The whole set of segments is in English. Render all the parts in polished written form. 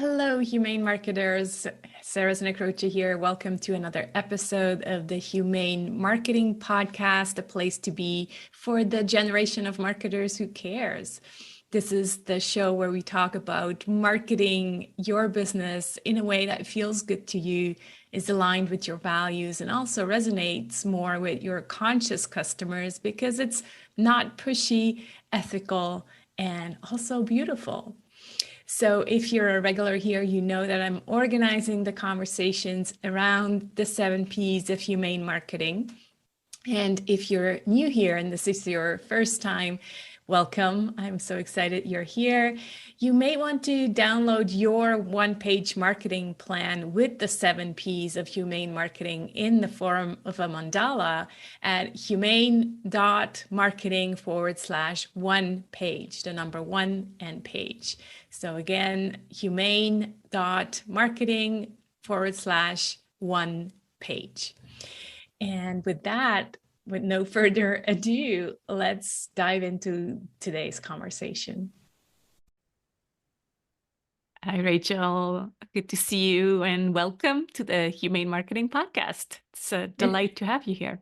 Hello, Humane marketers. Sarah Znekrocha here. Welcome to another episode of the Humane Marketing Podcast, a place to be for the generation of marketers who cares. This is the show where we talk about marketing your business in a way that feels good to you, is aligned with your values, and also resonates more with your conscious customers because it's not pushy, ethical, and also beautiful. So if you're a regular here, you know that I'm organizing the conversations around the 7 Ps of humane marketing. And if you're new here and this is your first time, welcome. I'm so excited you're here. You may want to download your one-page marketing plan with the 7 Ps of humane marketing in the form of a mandala at humane.marketing/one page, the number one and page. So again, humane.marketing/one page. And with that, with no further ado, let's dive into today's conversation. Hi, Rachel. Good to see you and welcome to the Humane Marketing Podcast. It's a delight to have you here.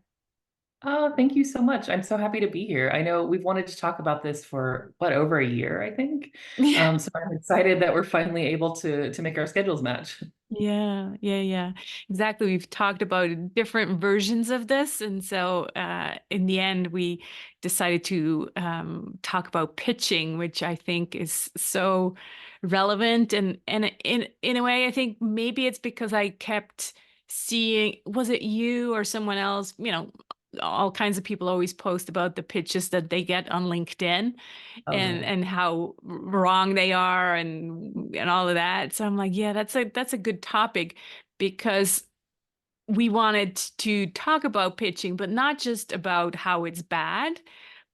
Oh, thank you so much. I'm so happy to be here. I know we've wanted to talk about this for over a year, I think. So I'm excited that we're finally able to make our schedules match. Yeah. Exactly. We've talked about different versions of this. And so in the end, we decided to talk about pitching, which I think is so relevant. And in a way, I think maybe it's because I kept seeing, was it you or someone else, all kinds of people always post about the pitches that they get on LinkedIn Oh and yeah. and how wrong they are and all of that. So I'm like, yeah, that's a good topic because we wanted to talk about pitching, but not just about how it's bad,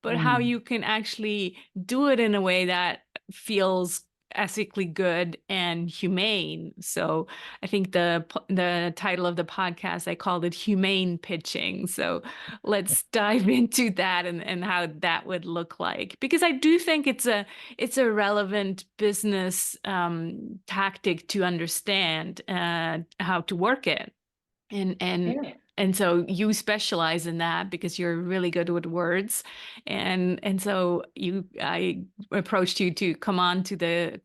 but how Mm. you can actually do it in a way that feels ethically good and humane. So I think the title of the podcast, I called it Humane Pitching. So let's dive into that and how that would look like. Because I do think it's a relevant business tactic to understand how to work it. And and Yeah. and so you specialize in that because you're really good with words. And so I approached you to come onto the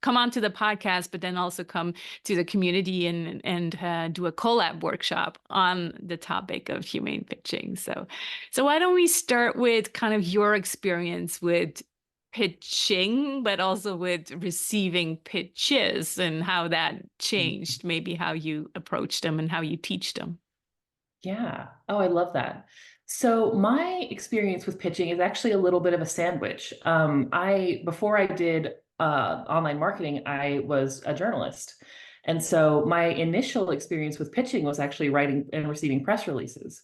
podcast, but then also come to the community and do a collab workshop on the topic of humane pitching. So why don't we start with kind of your experience with pitching, but also with receiving pitches and how that changed, maybe how you approach them and how you teach them. Yeah. Oh, I love that. So my experience with pitching is actually a little bit of a sandwich. Before I did online marketing, I was a journalist. And so my initial experience with pitching was actually writing and receiving press releases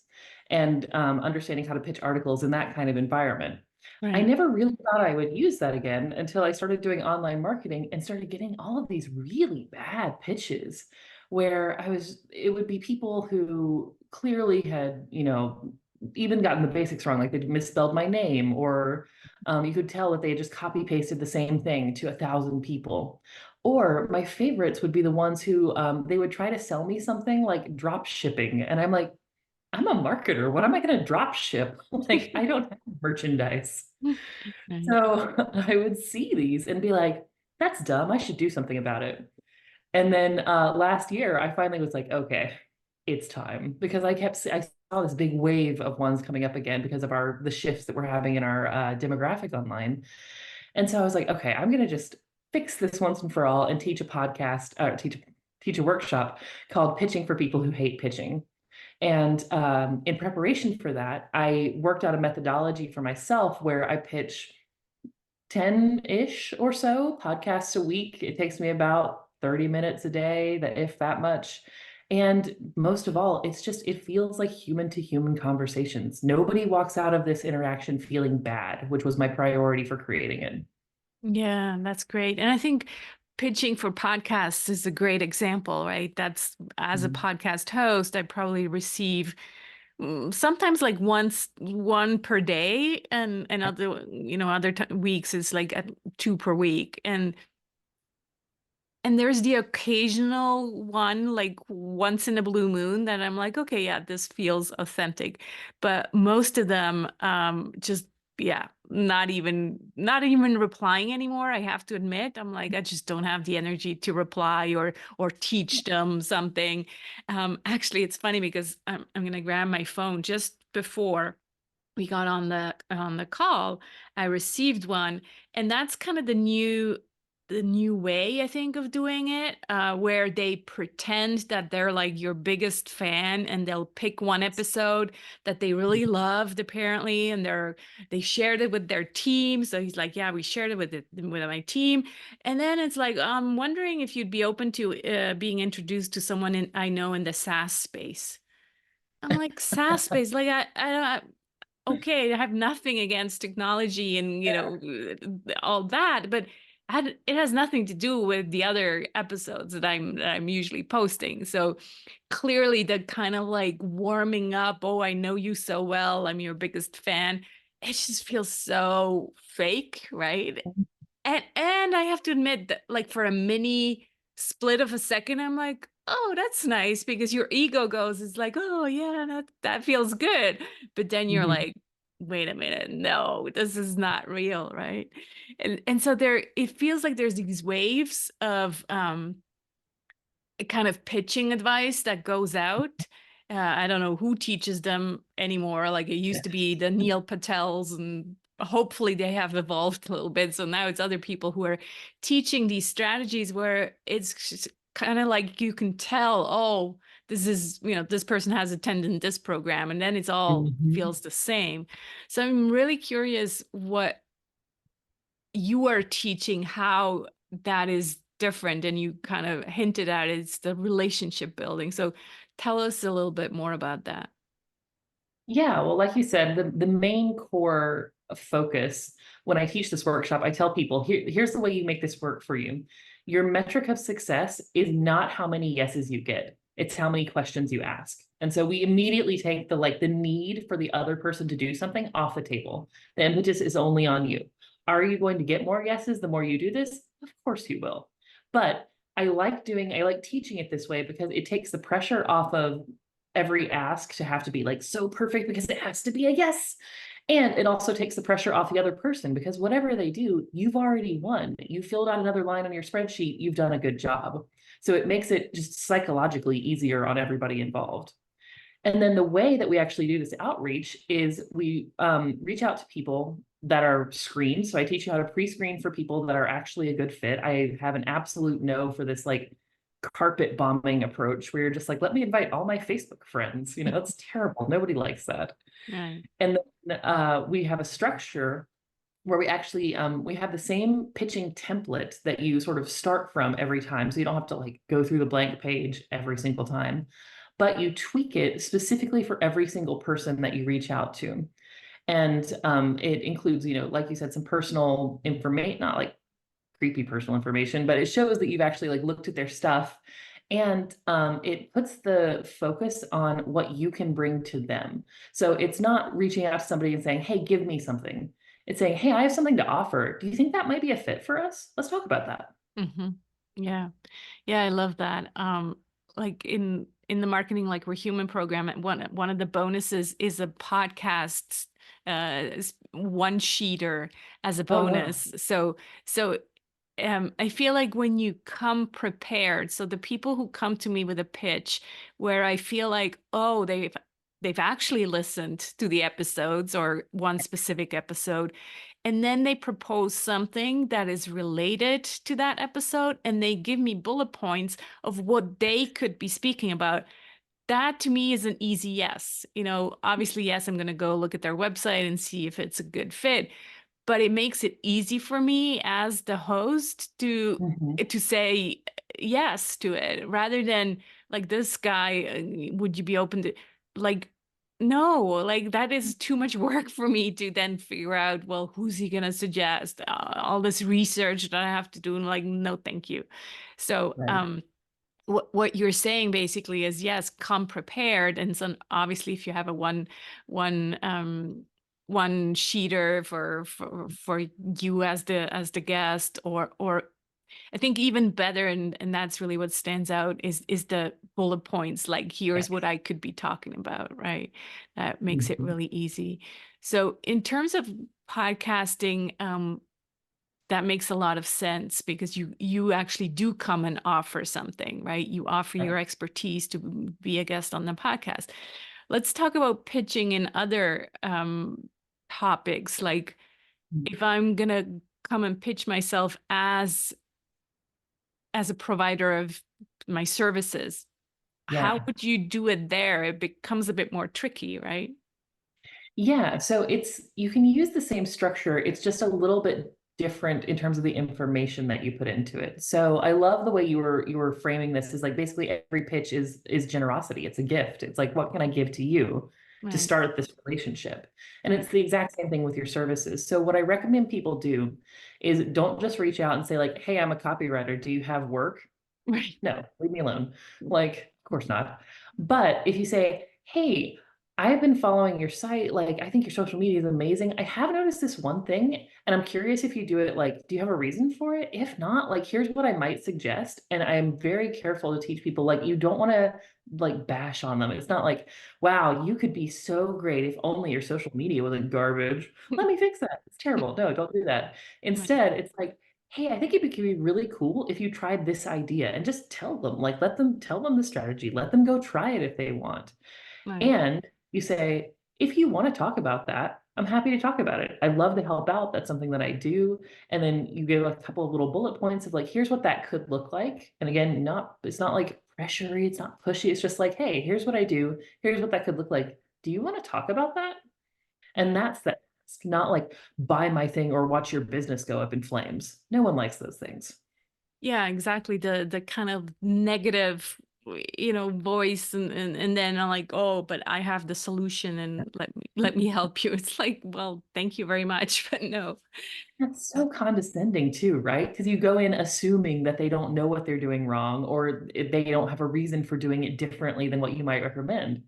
and understanding how to pitch articles in that kind of environment. I Right. never really thought I would use that again until I started doing online marketing and started getting all of these really bad pitches where it would be people who clearly had, even gotten the basics wrong, like they'd misspelled my name, or you could tell that they had just copy pasted the same thing to 1,000 people. Or my favorites would be the ones who they would try to sell me something like drop shipping. And I'm like, I'm a marketer. What am I going to drop ship? Like, I don't have merchandise. Right. So I would see these and be like, that's dumb. I should do something about it. And then last year, I finally was like, okay, it's time because I saw this big wave of ones coming up again because of the shifts that we're having in our demographic online. And so I was like, okay, I'm gonna just fix this once and for all and teach a podcast, teach a workshop called Pitching for People Who Hate Pitching. And in preparation for that, I worked out a methodology for myself where I pitch 10-ish or so podcasts a week. It takes me about 30 minutes a day, that if that much. And most of all, it feels like human to human conversations. Nobody walks out of this interaction feeling bad, which was my priority for creating it. Yeah, that's great. And I think pitching for podcasts is a great example, right? That's as a Mhm. podcast host, I probably receive sometimes like one per day and other weeks is like two per week. And And there's the occasional one, like once in a blue moon, that I'm like, okay, yeah, this feels authentic. But most of them, just yeah, not even replying anymore. I have to admit, I'm like, I just don't have the energy to reply or teach them something. Actually, it's funny because I'm gonna grab my phone just before we got on the call. I received one, and that's kind of the new way, I think, of doing it, where they pretend that they're like your biggest fan, and they'll pick one episode that they really loved, apparently, and they shared it with their team. So he's like, "Yeah, we shared it with my team," and then it's like, I'm wondering if you'd be open to being introduced to someone I know in the SaaS space. I'm like, SaaS space, like okay, I have nothing against technology and all that, but it has nothing to do with the other episodes that I'm usually posting. So clearly, the kind of like warming up, oh, I know you so well, I'm your biggest fan. It just feels so fake, right? And I have to admit that, like, for a mini split of a second, I'm like, oh, that's nice, because your ego goes, it's like, oh yeah, that feels good. But then you're Mhm. like, wait a minute, no, this is not real, right? And so it feels like there's these waves of kind of pitching advice that goes out. I don't know who teaches them anymore. Like, it used to be the Neil Patels, and hopefully they have evolved a little bit. So now it's other people who are teaching these strategies where it's kind of like you can tell, oh, this person has attended this program, and then it's all Mhm. feels the same. So I'm really curious what you are teaching, how that is different, and you kind of hinted at it's the relationship building. So tell us a little bit more about that. Yeah, well, like you said, the main core focus when I teach this workshop, I tell people, here's the way you make this work for you. Your metric of success is not how many yeses you get. It's how many questions you ask. And so we immediately take the need for the other person to do something off the table. The impetus is only on you. Are you going to get more yeses the more you do this? Of course you will. But I like teaching it this way because it takes the pressure off of every ask to have to be like so perfect because it has to be a yes. And it also takes the pressure off the other person because whatever they do, you've already won. You filled out another line on your spreadsheet, you've done a good job. So it makes it just psychologically easier on everybody involved. And then the way that we actually do this outreach is we reach out to people that are screened. So I teach you how to pre-screen for people that are actually a good fit. I have an absolute no for this like carpet bombing approach where you're just like, let me invite all my Facebook friends. That's terrible. Nobody likes that. Right. And then we have a structure where we have the same pitching template that you sort of start from every time. So you don't have to like go through the blank page every single time, but you tweak it specifically for every single person that you reach out to. And it includes, like you said, some personal information, not like creepy personal information, but it shows that you've actually like looked at their stuff, and it puts the focus on what you can bring to them. So it's not reaching out to somebody and saying, hey, give me something. It's saying, hey, I have something to offer. Do you think that might be a fit for us? Let's talk about that. Hmm. Yeah. Yeah, I love that. Like in the marketing like we're human program, one of the bonuses is a podcast one sheeter as a Oh, wow. bonus. So I feel like when you come prepared, so the people who come to me with a pitch where I feel like, oh, they've actually listened to the episodes or one specific episode, and then they propose something that is related to that episode, and they give me bullet points of what they could be speaking about. That to me is an easy yes. Obviously, yes, I'm going to go look at their website and see if it's a good fit, but it makes it easy for me as the host to Mhm. say yes to it, rather than like, this guy, would you be open to, like, no, like, that is too much work for me to then figure out, well, who's he gonna suggest, all this research that I have to do, and like, no, thank you. So Right. what you're saying basically is, yes, come prepared. And so obviously, if you have a one one sheeter for you as the guest, or I think even better, and that's really what stands out is the bullet points. Like, here's what Yes. I could be talking about, right? That makes it Mhm. really easy. So in terms of podcasting, that makes a lot of sense because you actually do come and offer something, right? You offer your Right. expertise to be a guest on the podcast. Let's talk about pitching in other topics. Like, if I'm gonna come and pitch myself as a provider of my services, how Yeah. would you do it there? It becomes a bit more tricky, right? Yeah, so you can use the same structure. It's just a little bit different in terms of the information that you put into it. So I love the way you were framing this is like basically every pitch is generosity. It's a gift. It's like, what can I give to you to Right. start this relationship? And Right. it's the exact same thing with your services. So what I recommend people do is don't just reach out and say like, "Hey, I'm a copywriter. Do you have work?" Right. No, leave me alone. Like, of course not. But if you say, hey, I've been following your site, like, I think your social media is amazing. I have noticed this one thing, and I'm curious if you do it, like, do you have a reason for it? If not, like, here's what I might suggest. And I'm very careful to teach people, like, you don't want to like bash on them. It's not like, wow, you could be so great if only your social media wasn't garbage. Let me fix that. It's terrible. No, don't do that. Right. Instead, it's like, hey, I think it could be really cool if you tried this idea and just tell them, like, let them tell them the strategy, let them go try it if they want. Right. And you say, if you want to talk about that, I'm happy to talk about it. I'd love to help out. That's something that I do. And then you give a couple of little bullet points of like, here's what that could look like. And again, it's not like pressury, it's not pushy. It's just like, hey, here's what I do. Here's what that could look like. Do you want to talk about that? And Right. that's the ask, not like buy my thing or watch your business go up in flames. No one likes those things. Yeah, exactly. The kind of negative, voice, and then I'm like, oh, but I have the solution, and let me help you. It's like, well, thank you very much, but no. That's so condescending too, right? Because you go in assuming that they don't know what they're doing wrong or they don't have a reason for doing it differently than what you might recommend.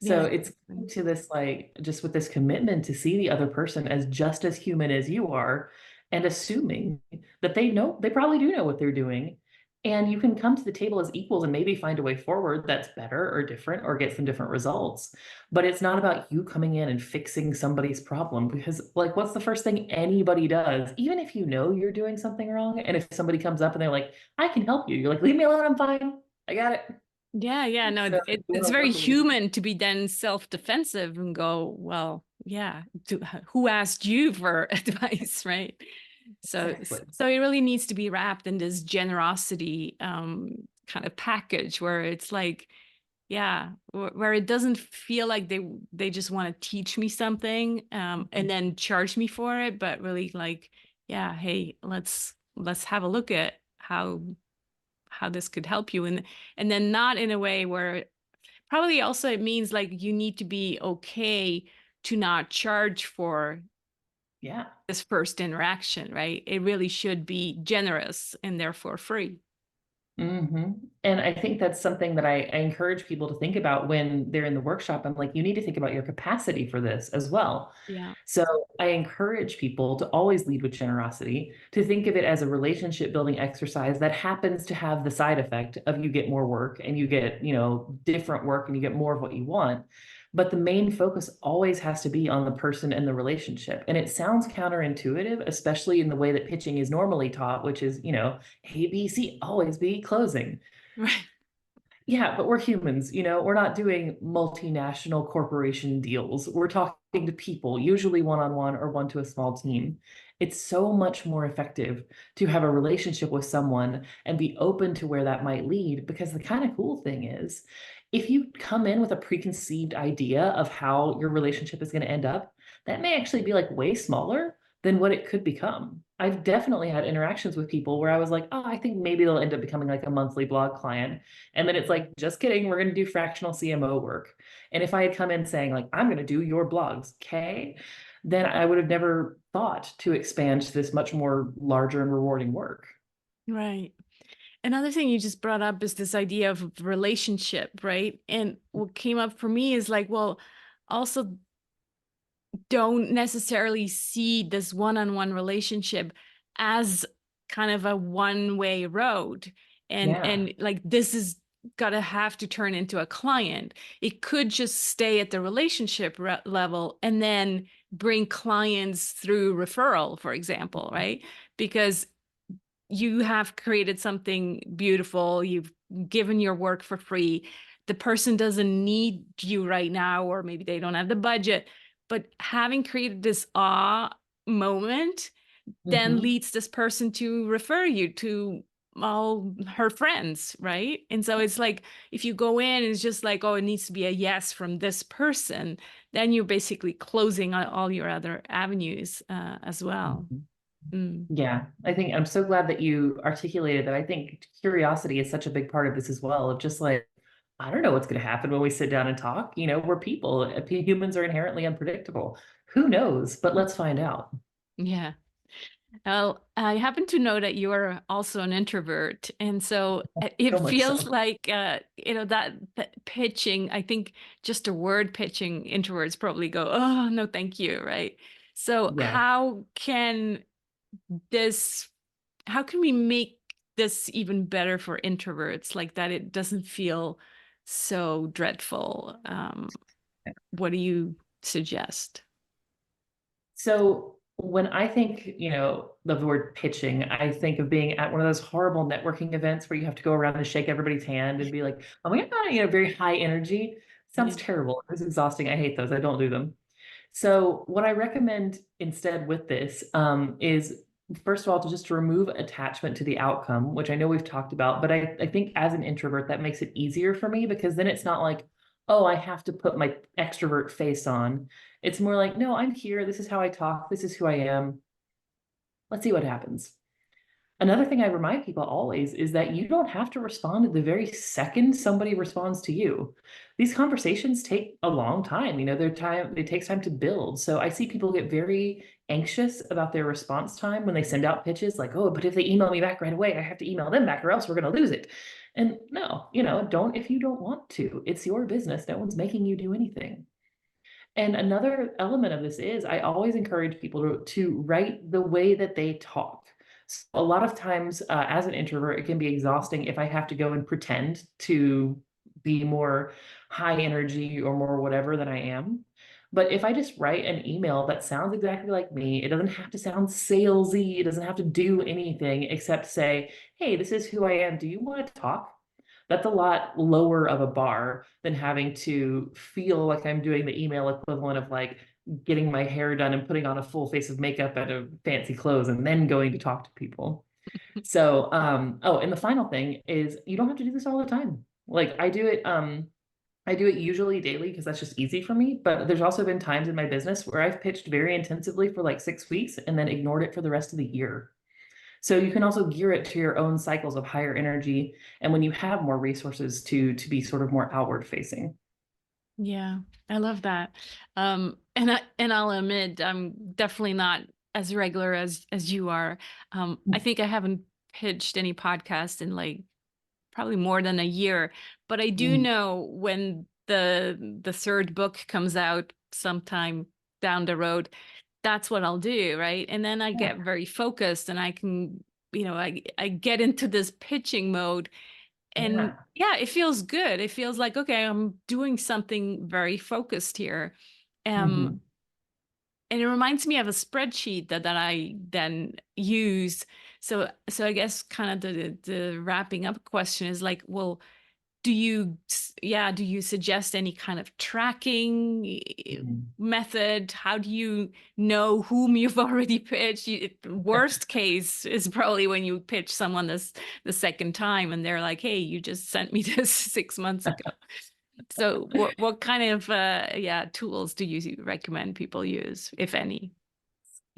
Yeah, So it's exactly. to this like just with this commitment to see the other person as just as human as you are and assuming that they probably do know what they're doing. And you can come to the table as equals and maybe find a way forward that's better or different or get some different results. But it's not about you coming in and fixing somebody's problem because, like, what's the first thing anybody does? Even if you know you're doing something wrong, and if somebody comes up and they're like, I can help you, you're like, leave me alone, I'm fine. I got it. Yeah, yeah, no, So you want it's to very work with me. human to be then self-defensive and go, well, yeah, who asked you for advice, right? So, Exactly. so it really needs to be wrapped in this generosity kind of package where it's like, yeah, where it doesn't feel like they just want to teach me something and then charge me for it, but really like, yeah, hey, let's have a look at how this could help you, and then not in a way where probably also it means like you need to be okay to not charge for Yeah. this first interaction, right? It really should be generous and therefore free. hmm And I think that's something that I encourage people to think about when they're in the workshop. I'm like, you need to think about your capacity for this as well. Yeah. So I encourage people to always lead with generosity, to think of it as a relationship building exercise that happens to have the side effect of you get more work and you get, different work and you get more of what you want. But the main focus always has to be on the person and the relationship. And it sounds counterintuitive, especially in the way that pitching is normally taught, which is, A, B, C, always be closing. Right. Yeah, but we're humans, we're not doing multinational corporation deals. We're talking to people, usually one on one or one to a small team. It's so much more effective to have a relationship with someone and be open to where that might lead. Because the kind of cool thing is, if you come in with a preconceived idea of how your relationship is going to end up, that may actually be like way smaller than what it could become. I've definitely had interactions with people where I was like, oh, I think maybe they'll end up becoming like a monthly blog client. And then it's like, just kidding, we're going to do fractional CMO work. And if I had come in saying, like, I'm going to do your blogs, okay, then I would have never thought to expand to this much more larger and rewarding work. Right. Another thing you just brought up is this idea of relationship, right? And what came up for me is like, well, also don't necessarily see this one-on-one relationship as kind of a one-way road, Yeah. and like this is gotta have to turn into a client. It could just stay at the relationship level and then bring clients through referral, for example, right? Because you have created something beautiful, you've given your work for free. The person doesn't need you right now, or maybe they don't have the budget, but having created this awe moment then Hmm. leads this person to refer you to all her friends, right? And so it's like if you go in and it's just like, oh, it needs to be a yes from this person, then you're basically closing all your other avenues as well. Hmm. Mm. Yeah, I think I'm so glad that you articulated that. I think curiosity is such a big part of this as well, of just like, I don't know what's going to happen when we sit down and talk. We're people. Humans are inherently unpredictable. Who knows? But let's find out. Yeah. Well, I happen to know that you are also an introvert, and so it So much feels so. like that pitching. I think just a word pitching, introverts probably go, "Oh, no, thank you," right? So Yeah. this? How can we make this even better for introverts, like that it doesn't feel so dreadful? What do you suggest? So when I think, of the word pitching, I think of being at one of those horrible networking events where you have to go around and shake everybody's hand and be like, oh my God, very high energy. Sounds Yeah. terrible. It's exhausting. I hate those. I don't do them. So what I recommend instead with this is first of all to just remove attachment to the outcome, which I know we've talked about, but I think as an introvert that makes it easier for me because then it's not like, oh, I have to put my extrovert face on. It's more like, no, I'm here. This is how I talk. This is who I am. Let's see what happens. Another thing I remind people always is that you don't have to respond the very second somebody responds to you. These conversations take a long time. It takes time to build. So I see people get very anxious about their response time when they send out pitches like, oh, but if they email me back right away, I have to email them back or else we're going to lose it. And no, don't if you don't want to. It's your business. No one's making you do anything. And another element of this is I always encourage people to write the way that they talk. So a lot of times, as an introvert, it can be exhausting if I have to go and pretend to be more high energy or more whatever than I am. But if I just write an email that sounds exactly like me, it doesn't have to sound salesy, it doesn't have to do anything except say, hey, this is who I am. Do you want to talk? That's a lot lower of a bar than having to feel like I'm doing the email equivalent of like getting my hair done and putting on a full face of makeup and a fancy clothes and then going to talk to people. So, oh, and the final thing is you don't have to do this all the time. Like I do it usually daily because that's just easy for me. But there's also been times in my business where I've pitched very intensively for like 6 weeks and then ignored it for the rest of the year. So you can also gear it to your own cycles of higher energy and when you have more resources to be sort of more outward facing. Yeah, I love that. And I'll admit I'm definitely not as regular as you are. I think I haven't pitched any podcast in like probably more than a year, but I do Mm. know when the third book comes out sometime down the road, that's what I'll do, right? And then I get Yeah. very focused and I can, I get into this pitching mode and Yeah. yeah, it feels good. It feels like, okay, I'm doing something very focused here. Um, Hmm. and it reminds me of a spreadsheet that I then use. So I guess kind of the wrapping up question is like, well, do you suggest any kind of tracking Hmm. method? How do you know whom you've already pitched? Worst case is probably when you pitch someone the second time and they're like, hey, you just sent me this 6 months ago. So what kind of tools do you recommend people use, if any?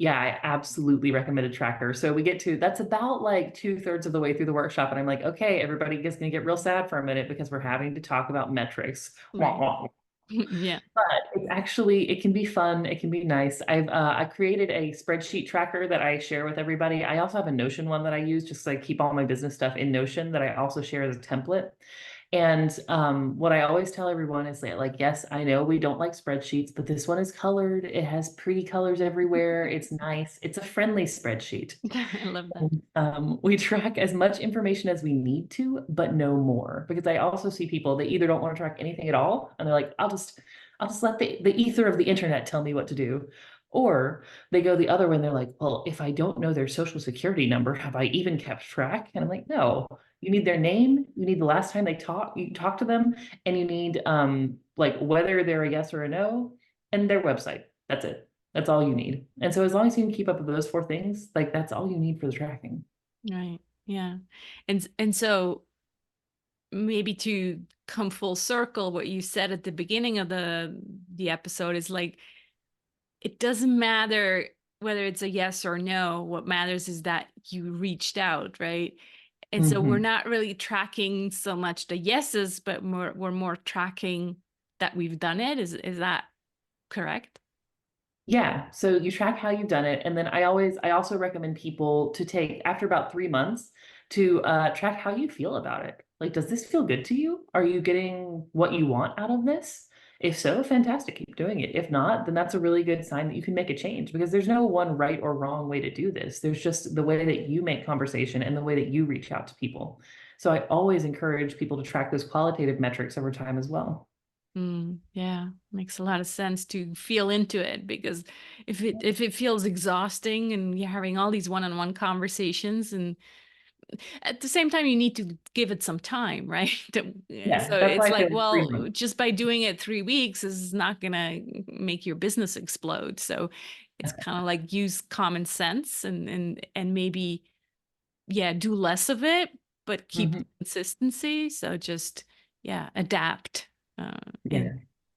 Yeah, I absolutely recommend a tracker. So we get to that's about like 2/3 of the way through the workshop, and I'm like, okay, everybody is going to get real sad for a minute because we're having to talk about metrics. Wah, Right. wah. Yeah. But it can be fun. It can be nice. I created a spreadsheet tracker that I share with everybody. I also have a Notion one that I use just to like keep all my business stuff in Notion that I also share as a template. And what I always tell everyone is that, like, yes, I know we don't like spreadsheets, but this one is colored. It has pretty colors everywhere. It's nice. It's a friendly spreadsheet. I love that. We track as much information as we need to, but no more. Because I also see people that either don't want to track anything at all, and they're like, I'll just let the ether of the internet tell me what to do. Or they go the other way and they're like, well, if I don't know their social security number, have I even kept track? And I'm like, no, you need their name, you need the last time you talked to them, and you need like whether they're a yes or a no, and their website. That's it. That's all you need. And so as long as you can keep up with those four things, like that's all you need for the tracking. Right. Yeah. And so maybe to come full circle, what you said at the beginning of the episode is like, it doesn't matter whether it's a yes or no. What matters is that you reached out, right? And so we're Mhm. not really tracking so much the yeses, but we're more tracking that we've done it. Is that correct? Yeah, so you track how you've done it, and then I also recommend people to take after about 3 months to track how you feel about it. Like, does this feel good to you? Are you getting what you want out of this? If so, fantastic, keep doing it. If not, then that's a really good sign that you can make a change because there's no one right or wrong way to do this. There's just the way that you make conversation and the way that you reach out to people. So I always encourage people to track those qualitative metrics over time as well. Yeah, makes a lot of sense to feel into it because if it feels exhausting and you're having all these one-on-one conversations, and at the same time you need to give it some time, right? Yeah, So that's it's why I like, said three well, months. just by doing it 3 weeks is not gonna make your business explode. So it's kind of like use common sense and maybe, yeah, do less of it, but keep Mhm. consistency. So just, yeah, adapt, uh, and Yeah,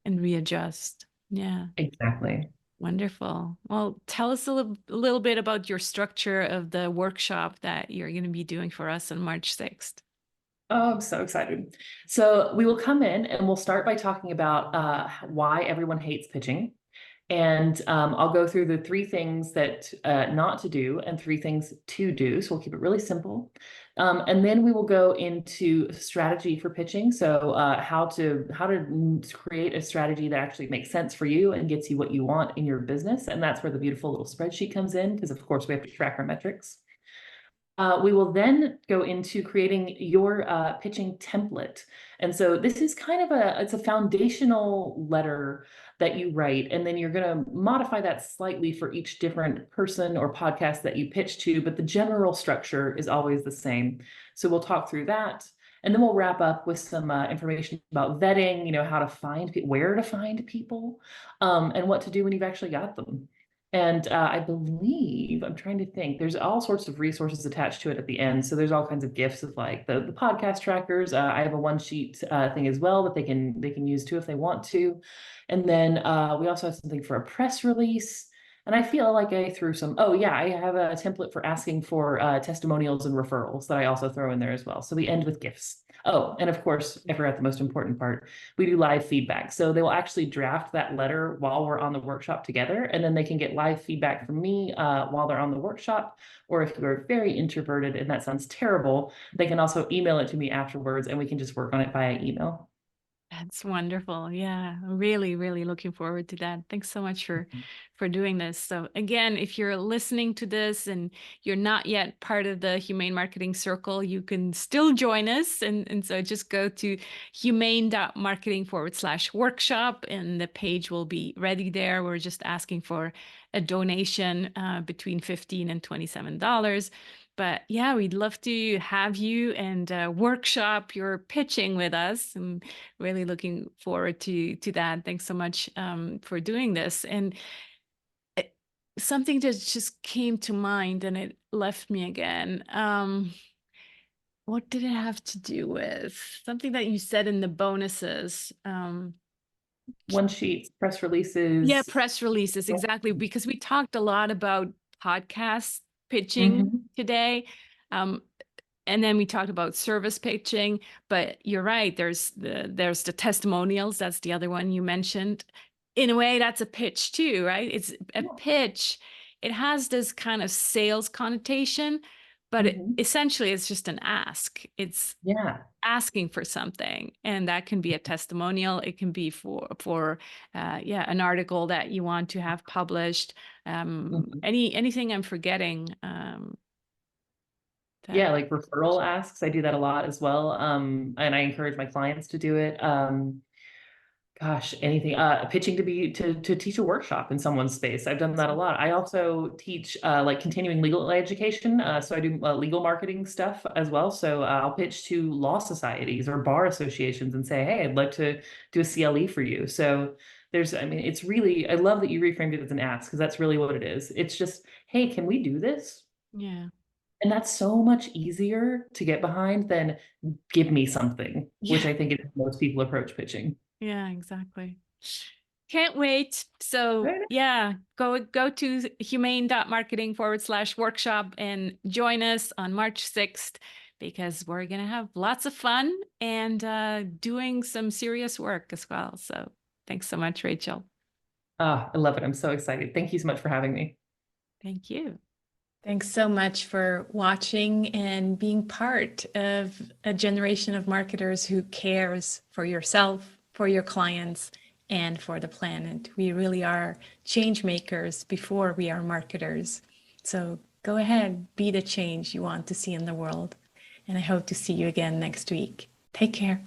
and readjust. Yeah, exactly. wonderful. Well, tell us a little bit about your structure of the workshop that you're going to be doing for us on March 6th. Oh, I'm so excited. So we will come in and we'll start by talking about why everyone hates pitching. And I'll go through the three things that not to do and three things to do. So we'll keep it really simple. And then we will go into strategy for pitching. So how to create a strategy that actually makes sense for you and gets you what you want in your business. And that's where the beautiful little spreadsheet comes in, because of course we have to track our metrics. We will then go into creating your pitching template. And so this is kind of it's a foundational letter that you write, and then you're going to modify that slightly for each different person or podcast that you pitch to, but the general structure is always the same. So we'll talk through that. And then we'll wrap up with some information about vetting, how to find people, where to find people, and what to do when you've actually got them. And I believe, I'm trying to think, there's all sorts of resources attached to it at the end. So there's all kinds of gifts of like the podcast trackers. I have a one sheet thing as well that they can use too if they want to. And then we also have something for a press release. And I feel like I threw oh yeah, I have a template for asking for testimonials and referrals that I also throw in there as well. So we end with gifts. Oh, and of course, I forgot the most important part. We do live feedback. So they will actually draft that letter while we're on the workshop together, and then they can get live feedback from me while they're on the workshop. Or if you're very introverted and that sounds terrible, they can also email it to me afterwards and we can just work on it via email. That's wonderful. Yeah, really, really looking forward to that. Thanks so much for doing this. So again, if you're listening to this and you're not yet part of the Humane Marketing Circle, you can still join us. And so just go to humane.marketing/workshop and the page will be ready there. We're just asking for a donation between $15 and $27. But yeah, we'd love to have you and workshop your pitching with us. I'm really looking forward to that. Thanks so much for doing this. And it, something that just came to mind and it left me again. What did it have to do with? Something that you said in the bonuses. One sheets, press Yeah, releases. press releases, exactly, because we talked a lot about podcast pitching Mhm. today. Um, and then we talked about service pitching, but you're right, there's the testimonials. That's the other one you mentioned. In a way, that's a pitch too, right? It's a Yeah. pitch. It has this kind of sales connotation, but Mhm. essentially it's just an ask. It's Yeah. asking for something, and that can be a testimonial. It can be for yeah, an article that you want to have published. Mhm. Anything I'm forgetting that. Yeah, like referral asks. I do that a lot as well. And I encourage my clients to do it. Gosh, anything. Pitching to teach a workshop in someone's space. I've done that a lot. I also teach like continuing legal education. So I do legal marketing stuff as well. So I'll pitch to law societies or bar associations and say, hey, I'd like to do a CLE for you. So I mean, it's really, I love that you reframed it as an ask because that's really what it is. It's just, hey, can we do this? Yeah. And that's so much easier to get behind than give me something, which Yeah. I think is how most people approach pitching. Yeah, exactly. Can't wait. So Right. yeah, go to humane.marketing/workshop and join us on March 6th, because we're gonna have lots of fun and doing some serious work as well. So thanks so much, Rachel. Ah, I love it. I'm so excited. Thank you so much for having me. Thank you. Thanks so much for watching and being part of a generation of marketers who cares for yourself, for your clients, and for the planet. We really are change makers before we are marketers. So go ahead, be the change you want to see in the world. And I hope to see you again next week. Take care.